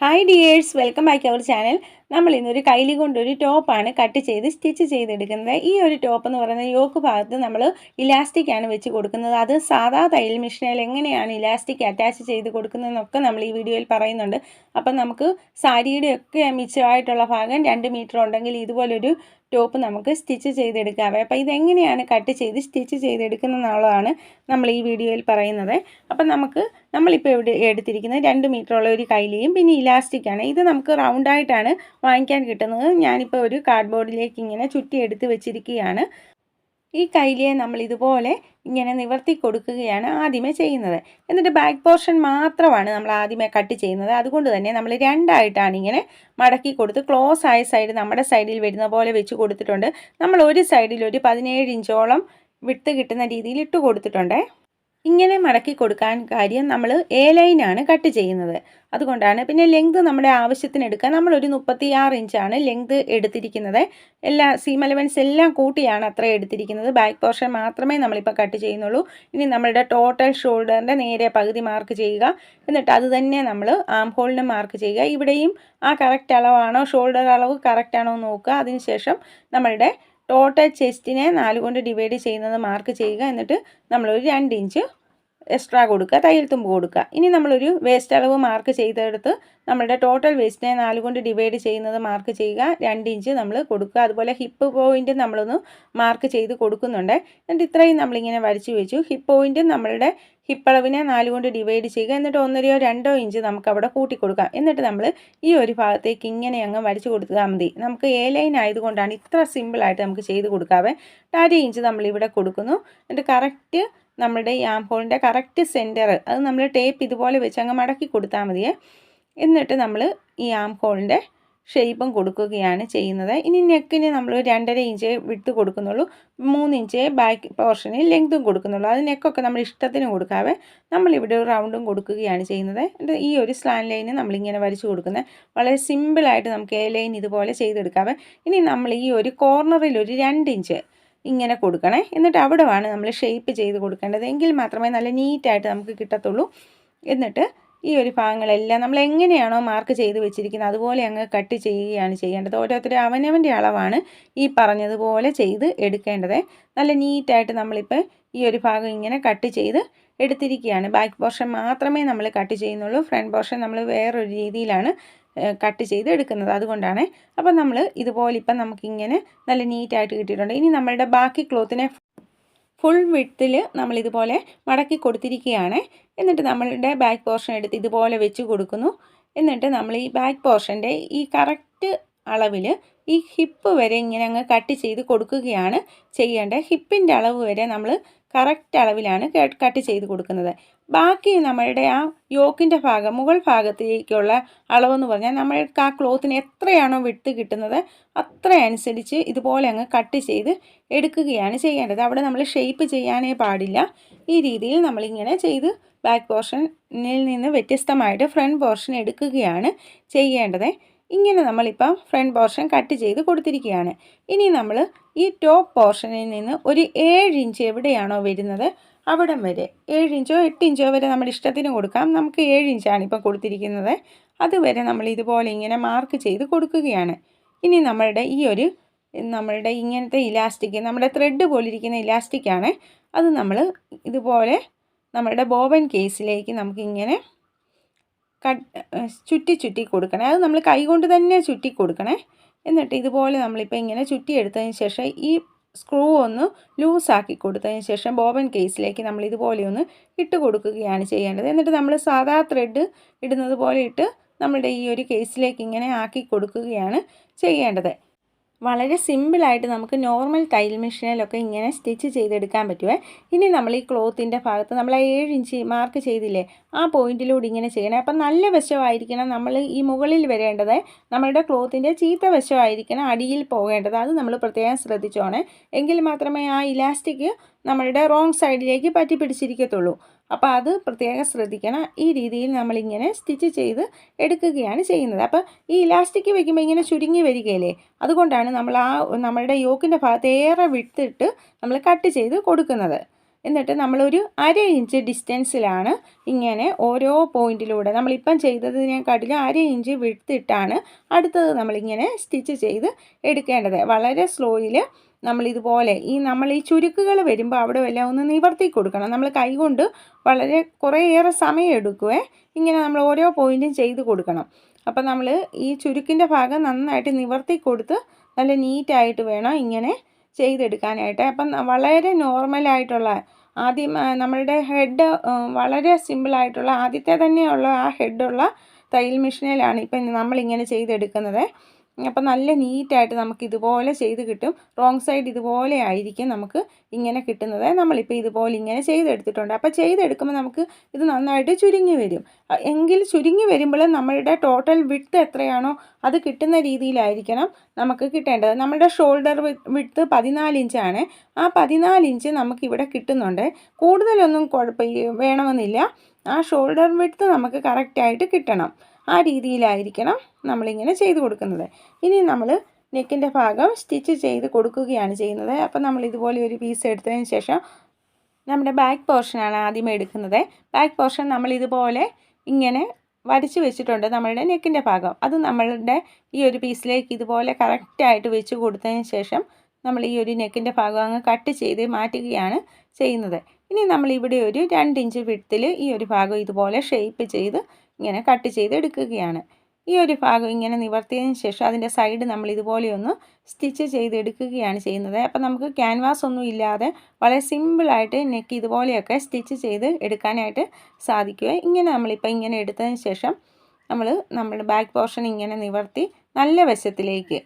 Hi dears, welcome back our channel. നമ്മൾ ഇന്നൊരു കൈലി കൊണ്ടൊരു ടോപ്പാണ് കട്ട് ചെയ്ത് സ്റ്റിച്ച് ചെയ്തെടുക്കുന്നത്. ഈ ഒരു ടോപ്പ് എന്ന് പറയുന്നത് യോക്ക് ഭാഗത്ത് നമ്മൾ ഇലാസ്റ്റിക് ആണ് വെച്ച് കൊടുക്കുന്നത്. അത് സാധാ തയ്യൽ മെഷീനിൽ എങ്ങനെയാണ് ഇലാസ്റ്റിക് അറ്റാച്ച് ചെയ്ത് കൊടുക്കുന്നതെന്നൊക്കെ നമ്മൾ ഈ വീഡിയോയിൽ പറയുന്നുണ്ട്. അപ്പം നമുക്ക് സാരിയുടെ ഒക്കെ മിച്ചമായിട്ടുള്ള ഭാഗം 2 മീറ്റർ ഉണ്ടെങ്കിൽ ഇതുപോലൊരു ടോപ്പ് നമുക്ക് സ്റ്റിച്ച് ചെയ്തെടുക്കാവേ. അപ്പോൾ ഇതെങ്ങനെയാണ് കട്ട് ചെയ്ത് സ്റ്റിച്ച് ചെയ്തെടുക്കുന്നതെന്നുള്ളതാണ് നമ്മൾ ഈ വീഡിയോയിൽ പറയുന്നത്. അപ്പം നമ്മളിപ്പോൾ ഇവിടെ എടുത്തിരിക്കുന്നത് 2 മീറ്ററുള്ള ഒരു കൈലിയും പിന്നെ ഇലാസ്റ്റിക്കാണ്. ഇത് നമുക്ക് റൗണ്ടായിട്ടാണ് വാങ്ങിക്കാൻ കിട്ടുന്നത്. ഞാനിപ്പോൾ ഒരു കാർഡ്ബോർഡിലേക്ക് ഇങ്ങനെ ചുറ്റി എടുത്ത് വെച്ചിരിക്കുകയാണ്. ഈ കൈലിയെ നമ്മൾ ഇതുപോലെ ഇങ്ങനെ നിവർത്തി കൊടുക്കുകയാണ് ആദ്യമേ ചെയ്യുന്നത്. എന്നിട്ട് ബാക്ക് പോർഷൻ മാത്രമാണ് നമ്മൾ ആദ്യമേ കട്ട് ചെയ്യുന്നത്. അതുകൊണ്ട് തന്നെ നമ്മൾ രണ്ടായിട്ടാണ് ഇങ്ങനെ മടക്കി കൊടുത്ത് ക്ലോസ് ആയ സൈഡ് നമ്മുടെ സൈഡിൽ വരുന്ന പോലെ വെച്ച് കൊടുത്തിട്ടുണ്ട്. നമ്മൾ ഒരു സൈഡിൽ ഒരു 17 ഇഞ്ചോളം വിട്ട് കിട്ടുന്ന രീതിയിൽ ഇട്ട് കൊടുത്തിട്ടുണ്ട്. ഇങ്ങനെ മടക്കി കൊടുക്കാൻ കാര്യം നമ്മൾ എ ലൈനാണ് കട്ട് ചെയ്യുന്നത്, അതുകൊണ്ടാണ്. പിന്നെ ലെങ്ത് നമ്മുടെ ആവശ്യത്തിന് എടുക്കുക. നമ്മളൊരു 36 ഇഞ്ചാണ് ലെങ്ത് എടുത്തിരിക്കുന്നത്. എല്ലാ സീം അലവൻസ് എല്ലാം കൂട്ടിയാണ് അത്ര എടുത്തിരിക്കുന്നത്. ബാക്ക് പോർഷൻ മാത്രമേ നമ്മളിപ്പോൾ കട്ട് ചെയ്യുന്നുള്ളൂ. ഇനി നമ്മളുടെ ടോട്ടൽ ഷോൾഡറിൻ്റെ നേരെ പകുതി മാർക്ക് ചെയ്യുക. എന്നിട്ട് അത് തന്നെ നമ്മൾ ആം ഹോളിന് മാർക്ക് ചെയ്യുക. ഇവിടെയും ആ കറക്റ്റ് അളവാണോ, ഷോൾഡർ അളവ് കറക്റ്റ് ആണോ നോക്കുക. അതിനുശേഷം നമ്മളുടെ ടോട്ടൽ ചെസ്റ്റിനെ 4 കൊണ്ട് ഡിവൈഡ് ചെയ്യുന്നത് മാർക്ക് ചെയ്യുക. എന്നിട്ട് നമ്മളൊരു 2 ഇഞ്ച് എക്സ്ട്രാ കൊടുക്കുക, തയ്യൽ തുമ്പ് കൊടുക്കുക. ഇനി നമ്മളൊരു വേസ്റ്റ് അളവ് മാർക്ക് ചെയ്തെടുത്ത് നമ്മളുടെ ടോട്ടൽ വേസ്റ്റിനെ 4 കൊണ്ട് ഡിവൈഡ് ചെയ്യുന്നത് മാർക്ക് ചെയ്യുക. 2 ഇഞ്ച് നമ്മൾ കൊടുക്കുക. അതുപോലെ ഹിപ്പ് പോയിൻറ്റ് നമ്മളൊന്ന് മാർക്ക് ചെയ്ത് കൊടുക്കുന്നുണ്ട്. എന്നിട്ട് ഇത്രയും നമ്മളിങ്ങനെ വരച്ച് വെച്ചു. ഹിപ്പ് പോയിൻറ്റ് നമ്മളുടെ ഹിപ്പ് അളവിനെ 4 കൊണ്ട് ഡിവൈഡ് ചെയ്യുക. എന്നിട്ട് 1-2 ഇഞ്ച് നമുക്ക് അവിടെ കൂട്ടി കൊടുക്കാം. എന്നിട്ട് നമ്മൾ ഈ ഒരു ഭാഗത്തേക്ക് ഇങ്ങനെ അങ്ങ് വരച്ച് കൊടുത്താൽ മതി. നമുക്ക് എ ലൈൻ ആയതുകൊണ്ടാണ് ഇത്ര സിമ്പിളായിട്ട് നമുക്ക് ചെയ്ത് കൊടുക്കാവേ. 1/2 ഇഞ്ച് നമ്മളിവിടെ കൊടുക്കുന്നു. എന്നിട്ട് കറക്റ്റ് നമ്മുടെ ഈ ആം ഹോളിൻ്റെ കറക്റ്റ് സെൻറ്റർ അത് നമ്മൾ ടേപ്പ് ഇതുപോലെ വെച്ച് അങ്ങ് മടക്കി കൊടുത്താൽ മതിയേ. എന്നിട്ട് നമ്മൾ ഈ ആം ഹോളിൻ്റെ ഷേപ്പും കൊടുക്കുകയാണ് ചെയ്യുന്നത്. ഇനി നെക്കിന് നമ്മൾ 2.5 ഇഞ്ച് വിട്ട് കൊടുക്കുന്നുള്ളൂ, 3 ഇഞ്ച് ബാക്ക് പോർഷനിൽ ലെങ്തും കൊടുക്കുന്നുള്ളൂ. അത് നെക്കൊക്കെ നമ്മൾ ഇഷ്ടത്തിന് കൊടുക്കാവേ. നമ്മളിവിടെ ഒരു റൗണ്ടും കൊടുക്കുകയാണ് ചെയ്യുന്നത്. എന്നിട്ട് ഈ ഒരു സ്ലാൻ ലൈന് നമ്മളിങ്ങനെ വരച്ച് കൊടുക്കുന്നത് വളരെ സിമ്പിളായിട്ട് നമുക്ക് എ ലൈൻ ഇതുപോലെ ചെയ്തെടുക്കാവേ. ഇനി നമ്മൾ ഈ ഒരു കോർണറിൽ ഒരു 2 ഇഞ്ച് ഇങ്ങനെ കൊടുക്കണേ. എന്നിട്ട് അവിടെ വേണം നമ്മൾ ഷേപ്പ് ചെയ്ത് കൊടുക്കേണ്ടത്. എങ്കിൽ മാത്രമേ നല്ല നീറ്റായിട്ട് നമുക്ക് കിട്ടത്തുള്ളൂ. എന്നിട്ട് ഈ ഒരു ഭാഗങ്ങളെല്ലാം നമ്മൾ എങ്ങനെയാണോ മാർക്ക് ചെയ്ത് വെച്ചിരിക്കുന്നത് അതുപോലെ അങ്ങ് കട്ട് ചെയ്യുകയാണ് ചെയ്യേണ്ടത്. ഓരോരുത്തരും അവനവൻ്റെ അളവാണ് ഈ പറഞ്ഞതുപോലെ ചെയ്ത് എടുക്കേണ്ടത്. നല്ല നീറ്റായിട്ട് നമ്മളിപ്പോൾ ഈ ഒരു ഭാഗം ഇങ്ങനെ കട്ട് ചെയ്ത് എടുത്തിരിക്കുകയാണ്. ബാക്ക് പോർഷൻ മാത്രമേ നമ്മൾ കട്ട് ചെയ്യുന്നുള്ളൂ. ഫ്രണ്ട് പോർഷൻ നമ്മൾ വേറൊരു രീതിയിലാണ് കട്ട് ചെയ്ത് എടുക്കുന്നത്, അതുകൊണ്ടാണ്. അപ്പം നമ്മൾ ഇതുപോലെ ഇപ്പം നമുക്കിങ്ങനെ നല്ല നീറ്റായിട്ട് കിട്ടിയിട്ടുണ്ട്. ഇനി നമ്മളുടെ ബാക്കി ക്ലോത്തിനെ ഫുൾ വിഡ്ത്തിൽ നമ്മളിതുപോലെ മടക്കി കൊടുത്തിരിക്കുകയാണ്. എന്നിട്ട് നമ്മളുടെ ബാക്ക് പോർഷൻ എടുത്ത് ഇതുപോലെ വെച്ച് കൊടുക്കുന്നു. എന്നിട്ട് നമ്മൾ ഈ ബാക്ക് പോർഷൻ്റെ ഈ കറക്റ്റ് അളവിൽ ഈ ഹിപ്പ് വരെ ഇങ്ങനെ അങ്ങ് കട്ട് ചെയ്ത് കൊടുക്കുകയാണ് ചെയ്യേണ്ടത്. ഹിപ്പിൻ്റെ അളവ് വരെ നമ്മൾ കറക്റ്റ് അളവിലാണ് കട്ട് ചെയ്ത് കൊടുക്കുന്നത്. ബാക്കി നമ്മളുടെ ആ യോക്കിൻ്റെ ഭാഗം മുകൾ ഭാഗത്തേക്കുള്ള അളവെന്ന് പറഞ്ഞാൽ നമ്മൾക്ക് ആ ക്ലോത്തിന് എത്രയാണോ വിട്ട് കിട്ടുന്നത് അത്ര അനുസരിച്ച് ഇതുപോലെ അങ്ങ് കട്ട് ചെയ്ത് എടുക്കുകയാണ് ചെയ്യേണ്ടത്. അവിടെ നമ്മൾ ഷേപ്പ് ചെയ്യാനേ പാടില്ല. ഈ രീതിയിൽ നമ്മളിങ്ങനെ ചെയ്ത് ബാക്ക് പോർഷനിൽ നിന്ന് വ്യത്യസ്തമായിട്ട് ഫ്രണ്ട് പോർഷൻ എടുക്കുകയാണ് ചെയ്യേണ്ടത്. ഇങ്ങനെ നമ്മളിപ്പം ഫ്രണ്ട് പോർഷൻ കട്ട് ചെയ്ത് കൊടുത്തിരിക്കുകയാണ്. ഇനി നമ്മൾ ഈ ടോപ്പ് പോർഷനിൽ നിന്ന് ഒരു 7 ഇഞ്ച് എവിടെയാണോ വരുന്നത് അവിടം വരെ 7 ഇഞ്ചോ 8 ഇഞ്ചോ വരെ നമ്മുടെ ഇഷ്ടത്തിന് കൊടുക്കാം. നമുക്ക് 7 ഇഞ്ചാണ് ഇപ്പം കൊടുത്തിരിക്കുന്നത്. അതുവരെ നമ്മൾ ഇതുപോലെ ഇങ്ങനെ മാർക്ക് ചെയ്ത് കൊടുക്കുകയാണ്. ഇനി നമ്മളുടെ ഇങ്ങനത്തെ ഇലാസ്റ്റിക്, നമ്മുടെ ത്രെഡ് പോലിരിക്കുന്ന ഇലാസ്റ്റിക്കാണ്. അത് നമ്മൾ ഇതുപോലെ നമ്മളുടെ ബോബൻ കേസിലേക്ക് നമുക്കിങ്ങനെ ചുറ്റി കൊടുക്കണേ. അത് നമ്മൾ കൈകൊണ്ട് തന്നെ ചുറ്റി കൊടുക്കണേ. എന്നിട്ട് ഇതുപോലെ നമ്മളിപ്പോൾ ഇങ്ങനെ ചുറ്റിയെടുത്തതിന് ശേഷം ഈ സ്ക്രൂ ഒന്ന് ലൂസാക്കി കൊടുത്തതിന് ശേഷം ബോബൻ കേസിലേക്ക് നമ്മൾ ഇതുപോലെ ഒന്ന് ഇട്ട് കൊടുക്കുകയാണ് ചെയ്യേണ്ടത്. എന്നിട്ട് നമ്മൾ സാധാ ത്രെഡ് ഇടുന്നത് പോലെ ഇട്ട് നമ്മളുടെ ഈ ഒരു കേസിലേക്ക് ഇങ്ങനെ ആക്കി കൊടുക്കുകയാണ് ചെയ്യേണ്ടത്. വളരെ സിമ്പിളായിട്ട് നമുക്ക് നോർമൽ തയ്യൽ മെഷീനിലൊക്കെ ഇങ്ങനെ സ്റ്റിച്ച് ചെയ്തെടുക്കാൻ പറ്റുമേ. ഇനി നമ്മൾ ഈ ക്ലോത്തിൻ്റെ ഭാഗത്ത് നമ്മൾ 7 ഇഞ്ച് മാർക്ക് ചെയ്തില്ലേ, ആ പോയിൻറ്റിലൂടെ ഇങ്ങനെ ചെയ്യണേ. അപ്പം നല്ല വശമായിരിക്കണം നമ്മൾ ഈ മുകളിൽ വരേണ്ടത്. നമ്മളുടെ ക്ലോത്തിൻ്റെ ചീത്ത വശമായിരിക്കണം അടിയിൽ പോകേണ്ടത്. അത് നമ്മൾ പ്രത്യേകം ശ്രദ്ധിച്ചോണേ. എങ്കിൽ മാത്രമേ ആ ഇലാസ്റ്റിക് നമ്മളുടെ റോങ് സൈഡിലേക്ക് പറ്റി പിടിച്ചിരിക്കത്തുള്ളൂ. അപ്പോൾ അത് പ്രത്യേകം ശ്രദ്ധിക്കണം. ഈ രീതിയിൽ നമ്മളിങ്ങനെ സ്റ്റിച്ച് ചെയ്ത് എടുക്കുകയാണ് ചെയ്യുന്നത്. അപ്പോൾ ഈ ഇലാസ്റ്റിക് വയ്ക്കുമ്പോൾ ഇങ്ങനെ ചുരുങ്ങി വരികയില്ലേ, അതുകൊണ്ടാണ് നമ്മളുടെ യോക്കിൻ്റെ ഭാഗത്ത് ഏറെ വിട്ടിട്ട് നമ്മൾ കട്ട് ചെയ്ത് കൊടുക്കുന്നത്. എന്നിട്ട് നമ്മളൊരു 1/2 ഇഞ്ച് ഡിസ്റ്റൻസിലാണ് ഇങ്ങനെ ഓരോ പോയിൻറ്റിലൂടെ നമ്മളിപ്പം ചെയ്തതിനെക്കാട്ടിലും 1/2 ഇഞ്ച് വിട്ടിട്ടാണ് അടുത്തത് നമ്മളിങ്ങനെ സ്റ്റിച്ച് ചെയ്ത് എടുക്കേണ്ടത്. വളരെ സ്ലോയിൽ നമ്മളിതുപോലെ നമ്മൾ ഈ ചുരുക്കുകൾ വരുമ്പോൾ അവിടെ എല്ലാം ഒന്ന് നിവർത്തി കൊടുക്കണം. നമ്മൾ കൈകൊണ്ട് വളരെ കുറേയേറെ സമയം എടുക്കുവേ. ഇങ്ങനെ നമ്മൾ ഓരോ പോയിൻറ്റും ചെയ്ത് കൊടുക്കണം. അപ്പം നമ്മൾ ഈ ചുരുക്കിൻ്റെ ഭാഗം നന്നായിട്ട് നിവർത്തി കൊടുത്ത് നല്ല നീറ്റായിട്ട് വേണം ഇങ്ങനെ ചെയ്തെടുക്കാനായിട്ട്. അപ്പം വളരെ നോർമലായിട്ടുള്ള ആദ്യം നമ്മളുടെ ഹെഡ് വളരെ സിമ്പിളായിട്ടുള്ള ആദ്യത്തെ തന്നെയുള്ള ആ ഹെഡുള്ള തയ്യൽ മെഷീനിലാണ് ഇപ്പം നമ്മളിങ്ങനെ ചെയ്തെടുക്കുന്നത്. അപ്പം നല്ല നീറ്റായിട്ട് നമുക്ക് ഇതുപോലെ ചെയ്ത് കിട്ടും. റോങ് സൈഡ് ഇതുപോലെ ആയിരിക്കും നമുക്ക് ഇങ്ങനെ കിട്ടുന്നത്. നമ്മളിപ്പോൾ ഇതുപോലെ ഇങ്ങനെ ചെയ്തെടുത്തിട്ടുണ്ട്. അപ്പോൾ ചെയ്തെടുക്കുമ്പോൾ നമുക്ക് ഇത് നന്നായിട്ട് ചുരുങ്ങി വരും. എങ്കിൽ ചുരുങ്ങി വരുമ്പോൾ നമ്മളുടെ ടോട്ടൽ വിഡ്ത്ത് എത്രയാണോ അത് കിട്ടുന്ന രീതിയിലായിരിക്കണം നമുക്ക് കിട്ടേണ്ടത്. നമ്മുടെ ഷോൾഡർ വിഡ്ത്ത് 14 ഇഞ്ചാണ്. ആ 14 ഇഞ്ച് നമുക്കിവിടെ കിട്ടുന്നുണ്ട്. കൂടുതലൊന്നും വേണമെന്നില്ല. ആ ഷോൾഡർ വിഡ്ത്ത് നമുക്ക് കറക്റ്റായിട്ട് കിട്ടണം. ആ രീതിയിലായിരിക്കണം നമ്മളിങ്ങനെ ചെയ്ത് കൊടുക്കുന്നത്. ഇനി നമ്മൾ നെക്കിൻ്റെ ഭാഗം സ്റ്റിച്ച് ചെയ്ത് കൊടുക്കുകയാണ് ചെയ്യുന്നത്. അപ്പോൾ നമ്മൾ ഇതുപോലെ ഒരു പീസ് എടുത്തതിന് ശേഷം നമ്മുടെ ബാക്ക് പോർഷനാണ് ആദ്യം എടുക്കുന്നത്. ബാക്ക് പോർഷൻ നമ്മൾ ഇതുപോലെ ഇങ്ങനെ വരച്ച് വെച്ചിട്ടുണ്ട് നമ്മളുടെ നെക്കിൻ്റെ ഭാഗം. അത് നമ്മളുടെ ഈ ഒരു പീസിലേക്ക് ഇതുപോലെ കറക്റ്റായിട്ട് വെച്ച് കൊടുത്തതിന് ശേഷം നമ്മൾ ഈ ഒരു നെക്കിൻ്റെ ഭാഗം അങ്ങ് കട്ട് ചെയ്ത് മാറ്റുകയാണ് ചെയ്യുന്നത്. ഇനി നമ്മളിവിടെ ഒരു 2 ഇഞ്ച് വിഡ്ത്തിൽ ഈ ഒരു ഭാഗം ഇതുപോലെ ഷേപ്പ് ചെയ്ത് ഇങ്ങനെ കട്ട് ചെയ്ത് എടുക്കുകയാണ്. ഈ ഒരു ഭാഗം ഇങ്ങനെ നിവർത്തിയതിന് ശേഷം അതിൻ്റെ സൈഡ് നമ്മൾ ഇതുപോലെ ഒന്ന് സ്റ്റിച്ച് ചെയ്തെടുക്കുകയാണ് ചെയ്യുന്നത്. അപ്പം നമുക്ക് ക്യാൻവാസ് ഒന്നും ഇല്ലാതെ വളരെ സിമ്പിളായിട്ട് നെക്ക് ഇതുപോലെയൊക്കെ സ്റ്റിച്ച് ചെയ്ത് എടുക്കാനായിട്ട് സാധിക്കുക. ഇങ്ങനെ നമ്മളിപ്പോൾ ഇങ്ങനെ എടുത്തതിന് ശേഷം നമ്മുടെ ബാക്ക് പോർഷൻ ഇങ്ങനെ നിവർത്തി നല്ല വശത്തിലേക്ക്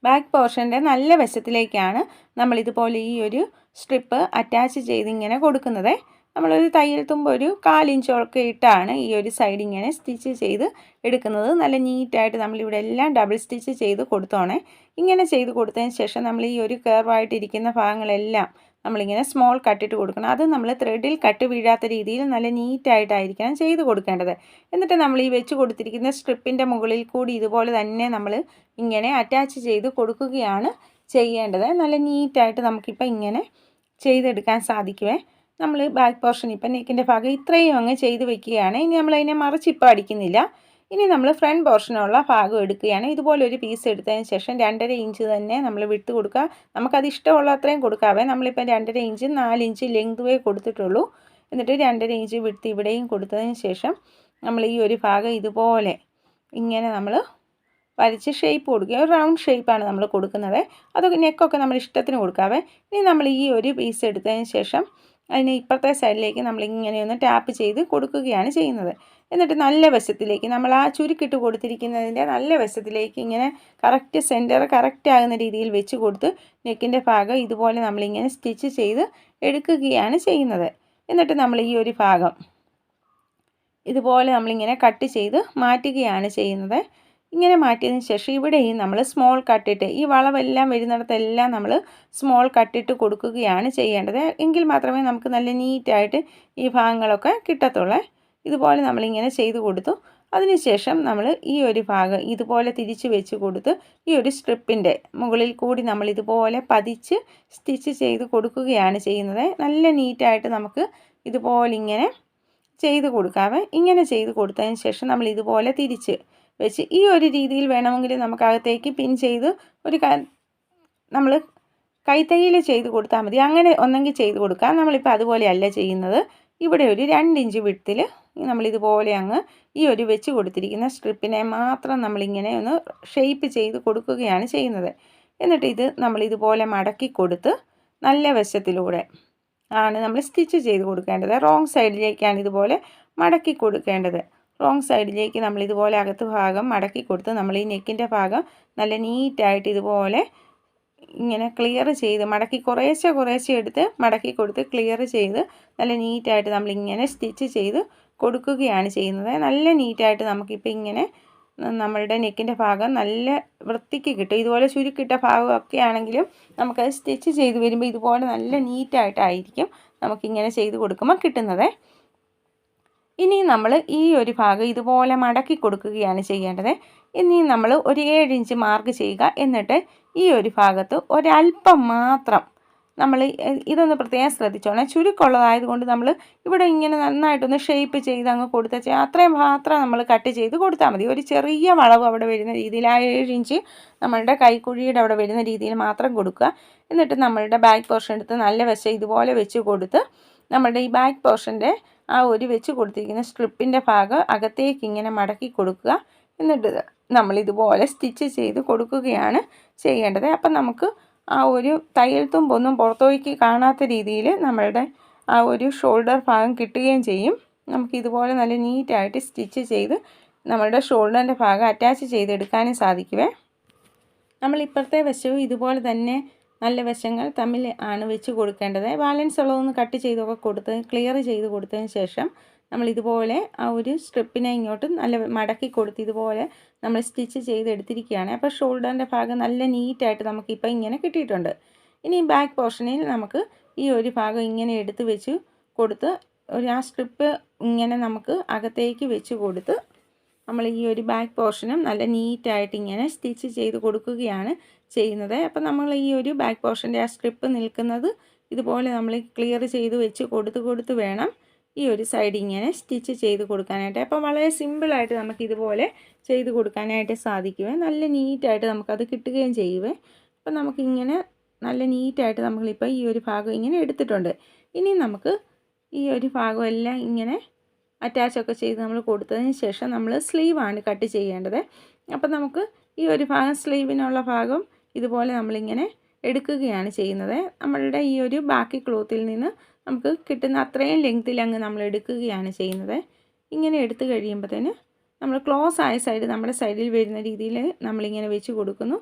ബാക്ക് പോർഷൻ്റെ നല്ല വശത്തിലേക്കാണ് നമ്മളിതുപോലെ ഈ ഒരു സ്ട്രിപ്പ് അറ്റാച്ച് ചെയ്ത് ഇങ്ങനെ കൊടുക്കുന്നത്. നമ്മളൊരു തയ്യൽ തുമ്പ് ഒരു 1/4 ഇഞ്ചൊക്കെ ഇട്ടാണ് ഈ ഒരു സൈഡ് ഇങ്ങനെ സ്റ്റിച്ച് ചെയ്ത് എടുക്കുന്നത്. നല്ല നീറ്റായിട്ട് നമ്മളിവിടെ എല്ലാം ഡബിൾ സ്റ്റിച്ച് ചെയ്ത് കൊടുത്തോണേ. ഇങ്ങനെ ചെയ്ത് കൊടുത്തതിന് ശേഷം നമ്മൾ ഈ ഒരു കർവായിട്ടിരിക്കുന്ന ഭാഗങ്ങളെല്ലാം നമ്മളിങ്ങനെ സ്മോൾ കട്ടിട്ട് കൊടുക്കണം. അത് നമ്മൾ ത്രെഡിൽ കട്ട് വീഴാത്ത രീതിയിൽ നല്ല നീറ്റായിട്ടായിരിക്കണം ചെയ്ത് കൊടുക്കേണ്ടത്. എന്നിട്ട് നമ്മൾ ഈ വെച്ച് കൊടുത്തിരിക്കുന്ന സ്ട്രിപ്പിൻ്റെ മുകളിൽ കൂടി ഇതുപോലെ തന്നെ നമ്മൾ ഇങ്ങനെ അറ്റാച്ച് ചെയ്ത് കൊടുക്കുകയാണ് ചെയ്യേണ്ടത്. നല്ല നീറ്റായിട്ട് നമുക്കിപ്പോൾ ഇങ്ങനെ ചെയ്തെടുക്കാൻ സാധിക്കുമേ. നമ്മൾ ബാക്ക് പോർഷൻ ഇപ്പം നെക്കിൻ്റെ ഭാഗം ഇത്രയും അങ്ങ് ചെയ്ത് വെക്കുകയാണ്. ഇനി നമ്മളതിനെ മറിച്ചിപ്പോൾ അടിക്കുന്നില്ല. ഇനി നമ്മൾ ഫ്രണ്ട് പോർഷനുള്ള ഭാഗം എടുക്കുകയാണ്. ഇതുപോലെ ഒരു പീസ് എടുത്തതിന് ശേഷം 2.5 ഇഞ്ച് തന്നെ നമ്മൾ വിട്ട് കൊടുക്കുക. നമുക്കത് ഇഷ്ടമുള്ള അത്രയും കൊടുക്കാവേ. നമ്മളിപ്പം 2.5 ഇഞ്ച് 4 ഇഞ്ച് ലെങ്തുവേ കൊടുത്തിട്ടുള്ളൂ. എന്നിട്ട് 2.5 ഇഞ്ച് വിട്ട് ഇവിടെയും കൊടുത്തതിന് ശേഷം നമ്മൾ ഈ ഒരു ഭാഗം ഇതുപോലെ ഇങ്ങനെ നമ്മൾ വരച്ച് ഷേപ്പ് കൊടുക്കുക. ഒരു റൗണ്ട് ഷേപ്പാണ് നമ്മൾ കൊടുക്കുന്നത്. അതൊക്കെ നെക്കൊക്കെ നമ്മൾ ഇഷ്ടത്തിന് കൊടുക്കാവേ. ഇനി നമ്മൾ ഈ ഒരു പീസ് എടുത്തതിന് ശേഷം അതിന് ഇപ്പുറത്തെ സൈഡിലേക്ക് നമ്മളിങ്ങനെ ഒന്ന് ടാപ്പ് ചെയ്ത് കൊടുക്കുകയാണ് ചെയ്യുന്നത്. എന്നിട്ട് നല്ല വശത്തിലേക്ക് നമ്മൾ ആ ചുരുക്കിട്ട് കൊടുത്തിരിക്കുന്നതിൻ്റെ നല്ല വശത്തിലേക്ക് ഇങ്ങനെ കറക്റ്റ് സെൻറ്റർ കറക്റ്റ് ആകുന്ന രീതിയിൽ വെച്ച് കൊടുത്ത് നെക്കിൻ്റെ ഭാഗം ഇതുപോലെ നമ്മളിങ്ങനെ സ്റ്റിച്ച് ചെയ്ത് എടുക്കുകയാണ് ചെയ്യുന്നത്. എന്നിട്ട് നമ്മൾ ഈ ഒരു ഭാഗം ഇതുപോലെ നമ്മളിങ്ങനെ കട്ട് ചെയ്ത് മാറ്റുകയാണ് ചെയ്യുന്നത്. ഇങ്ങനെ മാറ്റിയതിന് ശേഷം ഇവിടെയും നമ്മൾ സ്മോൾ കട്ടിട്ട് ഈ വളവെല്ലാം വരുന്നിടത്തെല്ലാം നമ്മൾ സ്മോൾ കട്ടിട്ട് കൊടുക്കുകയാണ് ചെയ്യേണ്ടത്. എങ്കിൽ മാത്രമേ നമുക്ക് നല്ല നീറ്റായിട്ട് ഈ ഭാഗങ്ങളൊക്കെ കിട്ടത്തുള്ളൂ. ഇതുപോലെ നമ്മളിങ്ങനെ ചെയ്ത് കൊടുത്തു. അതിനുശേഷം നമ്മൾ ഈ ഒരു ഭാഗം ഇതുപോലെ തിരിച്ച് വെച്ച് കൊടുത്ത് ഈ ഒരു സ്ട്രിപ്പിൻ്റെ മുകളിൽ കൂടി നമ്മൾ ഇതുപോലെ പതിച്ച് സ്റ്റിച്ച് ചെയ്ത് കൊടുക്കുകയാണ് ചെയ്യുന്നത്. നല്ല നീറ്റായിട്ട് നമുക്ക് ഇതുപോലെ ഇങ്ങനെ ചെയ്ത് കൊടുക്കാവേ. ഇങ്ങനെ ചെയ്ത് കൊടുത്തതിന് ശേഷം നമ്മൾ ഇതുപോലെ തിരിച്ച് വെച്ച് ഈ ഒരു രീതിയിൽ വേണമെങ്കിൽ നമുക്കകത്തേക്ക് പിൻ ചെയ്ത് ഒരു നമ്മൾ കൈത്തയ്യൽ ചെയ്ത് കൊടുത്താൽ മതി. അങ്ങനെ ഒന്നെങ്കിൽ ചെയ്ത് കൊടുക്കാം. നമ്മളിപ്പോൾ അതുപോലെയല്ല ചെയ്യുന്നത്. ഇവിടെ ഒരു 2 ഇഞ്ച് വിഡ്ത്തിൽ നമ്മളിതുപോലെ അങ്ങ് ഈ ഒരു വെച്ച് കൊടുത്തിരിക്കുന്ന സ്ട്രിപ്പിനെ മാത്രം നമ്മളിങ്ങനെ ഒന്ന് ഷേപ്പ് ചെയ്ത് കൊടുക്കുകയാണ് ചെയ്യുന്നത്. എന്നിട്ട് ഇത് നമ്മളിതുപോലെ മടക്കി കൊടുത്ത് നല്ല വശത്തിലൂടെ ആണ് നമ്മൾ സ്റ്റിച്ച് ചെയ്ത് കൊടുക്കേണ്ടത്. റോങ് സൈഡിലേക്കാണ് ഇതുപോലെ മടക്കി കൊടുക്കേണ്ടത്. റോങ് സൈഡിലേക്ക് നമ്മളിതുപോലെ അകത്ത് ഭാഗം മടക്കി കൊടുത്ത് നമ്മൾ ഈ നെക്കിൻ്റെ ഭാഗം നല്ല നീറ്റായിട്ട് ഇതുപോലെ ഇങ്ങനെ ക്ലിയർ ചെയ്ത് മടക്കി കുറേശ്ശെ എടുത്ത് മടക്കി കൊടുത്ത് ക്ലിയർ ചെയ്ത് നല്ല നീറ്റായിട്ട് നമ്മളിങ്ങനെ സ്റ്റിച്ച് ചെയ്ത് കൊടുക്കുകയാണ് ചെയ്യുന്നത്. നല്ല നീറ്റായിട്ട് നമുക്കിപ്പോൾ ഇങ്ങനെ നമ്മളുടെ നെക്കിൻ്റെ ഭാഗം നല്ല വൃത്തിക്ക് കിട്ടും. ഇതുപോലെ ചുരുക്കിട്ട ഭാഗമൊക്കെ ആണെങ്കിലും നമുക്കത് സ്റ്റിച്ച് ചെയ്ത് വരുമ്പോൾ ഇതുപോലെ നല്ല നീറ്റായിട്ടായിരിക്കും നമുക്കിങ്ങനെ ചെയ്ത് കൊടുക്കുമ്പോൾ കിട്ടുന്നത്. ഇനി നമ്മൾ ഈ ഒരു ഭാഗം ഇതുപോലെ മടക്കി കൊടുക്കുകയാണ് ചെയ്യേണ്ടത്. ഇനി നമ്മൾ ഒരു 7 ഇഞ്ച് മാർക്ക് ചെയ്യുക. എന്നിട്ട് ഈ ഒരു ഭാഗത്ത് ഒരല്പം മാത്രം നമ്മൾ ഇതൊന്ന് പ്രത്യേകം ശ്രദ്ധിച്ചോണം. ചുരുക്കമുള്ളതായതുകൊണ്ട് നമ്മൾ ഇവിടെ ഇങ്ങനെ നന്നായിട്ടൊന്ന് ഷേപ്പ് ചെയ്ത് അങ്ങ് കൊടുത്താൽ അത്രയും മാത്രം നമ്മൾ കട്ട് ചെയ്ത് കൊടുത്താൽ മതി. ഒരു ചെറിയ വളവ് അവിടെ വരുന്ന രീതിയിൽ ആ 7 ഇഞ്ച് നമ്മളുടെ കൈക്കുഴിയുടെ അവിടെ വരുന്ന രീതിയിൽ മാത്രം കൊടുക്കുക. എന്നിട്ട് നമ്മളുടെ ബാക്ക് പോർഷൻ എടുത്ത് നല്ല വശം ഇതുപോലെ വെച്ച് കൊടുത്ത് നമ്മളുടെ ഈ ബാക്ക് പോർഷൻ്റെ ആ ഒരു വെച്ച് കൊടുത്തിരിക്കുന്ന സ്ട്രിപ്പിൻ്റെ ഭാഗം അകത്തേക്ക് ഇങ്ങനെ മടക്കി കൊടുക്കുക. എന്നിട്ട് നമ്മൾ ഇതുപോലെ സ്റ്റിച്ച് ചെയ്ത് കൊടുക്കുകയാണ് ചെയ്യേണ്ടത്. അപ്പം നമുക്ക് ആ ഒരു തയ്യൽ തുമ്പൊന്നും പുറത്തേക്ക് കാണാത്ത രീതിയിൽ നമ്മളുടെ ആ ഒരു ഷോൾഡർ ഭാഗം കിട്ടുകയും ചെയ്യും. നമുക്ക് ഇതുപോലെ നല്ല നീറ്റായിട്ട് സ്റ്റിച്ച് ചെയ്ത് നമ്മളുടെ ഷോൾഡറിൻ്റെ ഭാഗം അറ്റാച്ച് ചെയ്തെടുക്കാനും സാധിക്കുമേ. നമ്മൾ ഇപ്പുറത്തെ വശവും ഇതുപോലെ തന്നെ നല്ല വശങ്ങൾ തമ്മിൽ ആണ് വെച്ച് കൊടുക്കേണ്ടത്. ബാലൻസ് ഉള്ളതൊന്ന് കട്ട് ചെയ്തൊക്കെ കൊടുത്ത് ക്ലിയർ ചെയ്ത് കൊടുത്തതിന് ശേഷം നമ്മൾ ഇതുപോലെ ആ ഒരു സ്ട്രിപ്പിനെ ഇങ്ങോട്ട് നല്ല മടക്കി കൊടുത്ത് ഇതുപോലെ നമ്മൾ സ്റ്റിച്ച് ചെയ്തെടുത്തിരിക്കുകയാണ്. അപ്പോൾ ഷോൾഡറിൻ്റെ ഭാഗം നല്ല നീറ്റായിട്ട് നമുക്കിപ്പോൾ ഇങ്ങനെ കിട്ടിയിട്ടുണ്ട്. ഇനി ബാക്ക് പോർഷനിൽ നമുക്ക് ഈ ഒരു ഭാഗം ഇങ്ങനെ എടുത്ത് വെച്ച് കൊടുത്ത് ആ സ്ട്രിപ്പ് ഇങ്ങനെ നമുക്ക് അകത്തേക്ക് വെച്ച് കൊടുത്ത് നമ്മൾ ഈ ഒരു ബാക്ക് പോർഷനും നല്ല നീറ്റായിട്ട് ഇങ്ങനെ സ്റ്റിച്ച് ചെയ്ത് കൊടുക്കുകയാണ് ചെയ്യുന്നത്. അപ്പോൾ നമ്മൾ ഈ ഒരു ബാക്ക് പോർഷൻ്റെ ആ സ്ട്രിപ്പ് നിൽക്കുന്നത് ഇതുപോലെ നമ്മൾ ക്ലിയർ ചെയ്ത് വെച്ച് കൊടുത്ത് വേണം ഈ ഒരു സൈഡ് ഇങ്ങനെ സ്റ്റിച്ച് ചെയ്ത് കൊടുക്കാനായിട്ട്. അപ്പോൾ വളരെ സിമ്പിളായിട്ട് നമുക്ക് ഇതുപോലെ ചെയ്ത് കൊടുക്കാനായിട്ട് സാധിക്കുമേ. നല്ല നീറ്റായിട്ട് നമുക്കത് കിട്ടുകയും ചെയ്യുമേ. അപ്പോൾ നമുക്കിങ്ങനെ നല്ല നീറ്റായിട്ട് നമ്മളിപ്പോൾ ഈ ഒരു ഭാഗം ഇങ്ങനെ എടുത്തിട്ടുണ്ട്. ഇനി നമുക്ക് ഈ ഒരു ഭാഗമെല്ലാം ഇങ്ങനെ അറ്റാച്ചൊക്കെ ചെയ്ത് നമ്മൾ കൊടുത്തതിന് ശേഷം നമ്മൾ സ്ലീവാണ് കട്ട് ചെയ്യേണ്ടത്. അപ്പോൾ നമുക്ക് ഈ ഒരു ഭാഗം സ്ലീവിനുള്ള ഭാഗം ഇതുപോലെ നമ്മളിങ്ങനെ എടുക്കുകയാണ് ചെയ്യുന്നത്. നമ്മളുടെ ഈ ഒരു ബാക്കി ക്ലോത്തിൽ നിന്ന് നമുക്ക് കിട്ടുന്ന അത്രയും ലെങ്ത്തിൽ അങ്ങ് നമ്മൾ എടുക്കുകയാണ് ചെയ്യുന്നത്. ഇങ്ങനെ എടുത്തു കഴിയുമ്പോഴത്തേന് നമ്മൾ ക്ലോസ് ആയ സൈഡ് നമ്മുടെ സൈഡിൽ വരുന്ന രീതിയിൽ നമ്മളിങ്ങനെ വെച്ച് കൊടുക്കുന്നു.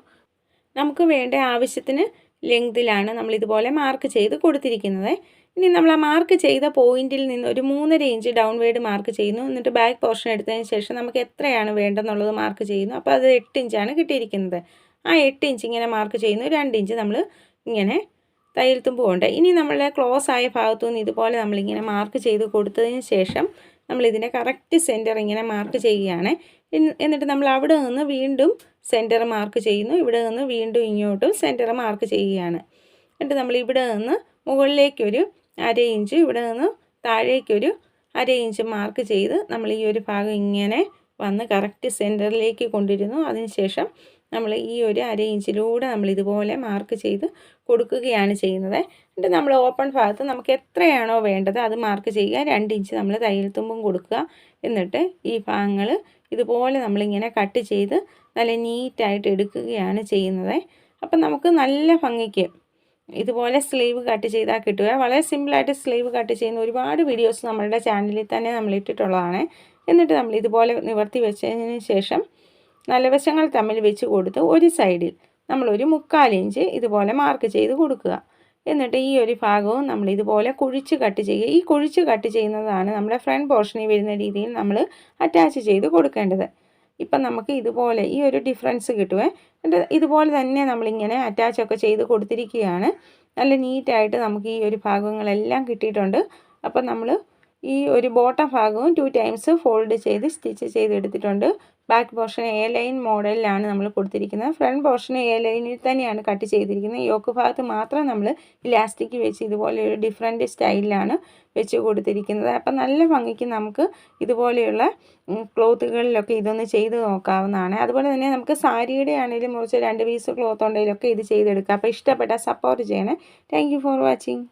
നമുക്ക് വേണ്ട ആവശ്യത്തിന് ലെങ്തിലാണ് നമ്മളിതുപോലെ മാർക്ക് ചെയ്ത് കൊടുത്തിരിക്കുന്നത്. ഇനി നമ്മൾ ആ മാർക്ക് ചെയ്ത പോയിന്റിൽ നിന്ന് ഒരു 3.5 ഇഞ്ച് ഡൗൺവേർഡ് മാർക്ക് ചെയ്യുന്നു. എന്നിട്ട് ബാക്ക് പോർഷൻ എടുത്തതിന് ശേഷം നമുക്ക് എത്രയാണ് വേണ്ടതെന്നുള്ളത് മാർക്ക് ചെയ്യുന്നു. അപ്പോൾ അത് 8 ഇഞ്ചാണ് കിട്ടിയിരിക്കുന്നത്. ആ 8 ഇഞ്ച് ഇങ്ങനെ മാർക്ക് ചെയ്യുന്നു. 2 ഇഞ്ച് നമ്മൾ ഇങ്ങനെ തയ്യൽ തുമ്പ് കൊണ്ട് ഇനി നമ്മളുടെ ക്ലോസ് ആയ ഭാഗത്തു നിന്ന് ഇതുപോലെ നമ്മളിങ്ങനെ മാർക്ക് ചെയ്ത് കൊടുത്തതിന് ശേഷം നമ്മളിതിൻ്റെ കറക്റ്റ് സെൻറ്റർ ഇങ്ങനെ മാർക്ക് ചെയ്യുകയാണ്. എന്നിട്ട് നമ്മൾ അവിടെ നിന്ന് വീണ്ടും സെൻറ്റർ മാർക്ക് ചെയ്യുന്നു. ഇവിടെ നിന്ന് വീണ്ടും ഇങ്ങോട്ടും സെൻറ്റർ മാർക്ക് ചെയ്യുകയാണ്. എന്നിട്ട് നമ്മൾ ഇവിടെ നിന്ന് മുകളിലേക്കൊരു 1/2 ഇഞ്ച്, ഇവിടെ നിന്ന് താഴേക്കൊരു 1/2 ഇഞ്ച് മാർക്ക് ചെയ്ത് നമ്മൾ ഈ ഒരു ഭാഗം ഇങ്ങനെ വന്ന് കറക്റ്റ് സെൻറ്ററിലേക്ക് കൊണ്ടിരുന്നു. അതിനുശേഷം നമ്മൾ ഈ ഒരു 1/2 ഇഞ്ചിലൂടെ നമ്മൾ ഇതുപോലെ മാർക്ക് ചെയ്ത് കൊടുക്കുകയാണ് ചെയ്യുന്നത്. എന്നിട്ട് നമ്മൾ ഓപ്പൺ ഭാഗത്ത് നമുക്ക് എത്രയാണോ വേണ്ടത് അത് മാർക്ക് ചെയ്യുക. 2 ഇഞ്ച് നമ്മൾ തയ്യൽ തുമ്പും കൊടുക്കുക. എന്നിട്ട് ഈ ഭാഗങ്ങൾ ഇതുപോലെ നമ്മളിങ്ങനെ കട്ട് ചെയ്ത് നല്ല നീറ്റായിട്ട് എടുക്കുകയാണ് ചെയ്യുന്നത്. അപ്പം നമുക്ക് നല്ല ഭംഗിക്ക് ഇതുപോലെ സ്ലീവ് കട്ട് ചെയ്താൽ കിട്ടുക. വളരെ സിമ്പിളായിട്ട് സ്ലീവ് കട്ട് ചെയ്യുന്ന ഒരുപാട് വീഡിയോസ് നമ്മളുടെ ചാനലിൽ തന്നെ നമ്മൾ ഇട്ടിട്ടുള്ളതാണ്. എന്നിട്ട് നമ്മൾ ഇതുപോലെ നിവർത്തി വെച്ചതിന് ശേഷം നല്ല വശങ്ങൾ തമ്മിൽ വെച്ച് കൊടുത്ത് ഒരു സൈഡിൽ നമ്മളൊരു 3/4 ഇഞ്ച് ഇതുപോലെ മാർക്ക് ചെയ്ത് കൊടുക്കുക. എന്നിട്ട് ഈ ഒരു ഭാഗവും നമ്മൾ ഇതുപോലെ കുഴിച്ച് കട്ട് ചെയ്യുക. ഈ കുഴിച്ച് കട്ട് ചെയ്യുന്നതാണ് നമ്മുടെ ഫ്രണ്ട് പോർഷനിൽ വരുന്ന രീതിയിൽ നമ്മൾ അറ്റാച്ച് ചെയ്ത് കൊടുക്കേണ്ടത്. ഇപ്പം നമുക്ക് ഇതുപോലെ ഈ ഒരു ഡിഫറൻസ് കിട്ടുമേ. എന്നിട്ട് ഇതുപോലെ തന്നെ നമ്മളിങ്ങനെ അറ്റാച്ചൊക്കെ ചെയ്ത് കൊടുത്തിരിക്കുകയാണ്. നല്ല നീറ്റായിട്ട് നമുക്ക് ഈ ഒരു ഭാഗങ്ങളെല്ലാം കിട്ടിയിട്ടുണ്ട്. അപ്പം നമ്മൾ ഈ ഒരു ബോട്ടം ഭാഗവും 2 ടൈംസ് ഫോൾഡ് ചെയ്ത് സ്റ്റിച്ച് ചെയ്തെടുത്തിട്ടുണ്ട്. ബാക്ക് പോർഷൻ എ ലൈൻ മോഡലിലാണ് നമ്മൾ കൊടുത്തിരിക്കുന്നത്. ഫ്രണ്ട് പോർഷൻ എ ലൈനിൽ തന്നെയാണ് കട്ട് ചെയ്തിരിക്കുന്നത്. യോക്ക് ഭാഗത്ത് മാത്രം നമ്മൾ ഇലാസ്റ്റിക് വെച്ച് ഇതുപോലെ ഒരു ഡിഫറെൻറ്റ് സ്റ്റൈലിലാണ് വെച്ച് കൊടുത്തിരിക്കുന്നത്. അപ്പം നല്ല ഭംഗിക്ക് നമുക്ക് ഇതുപോലെയുള്ള ക്ലോത്തുകളിലൊക്കെ ഇതൊന്ന് ചെയ്ത് നോക്കാവുന്നതാണ്. അതുപോലെ തന്നെ നമുക്ക് സാരിയുടെ ആണെങ്കിലും മുറിച്ച് 2 പീസ് ക്ലോത്ത് ഉണ്ടെങ്കിലൊക്കെ ഇത് ചെയ്തെടുക്കാം. അപ്പോൾ ഇഷ്ടപ്പെട്ടാൽ സപ്പോർട്ട് ചെയ്യണേ. Thank you for watching.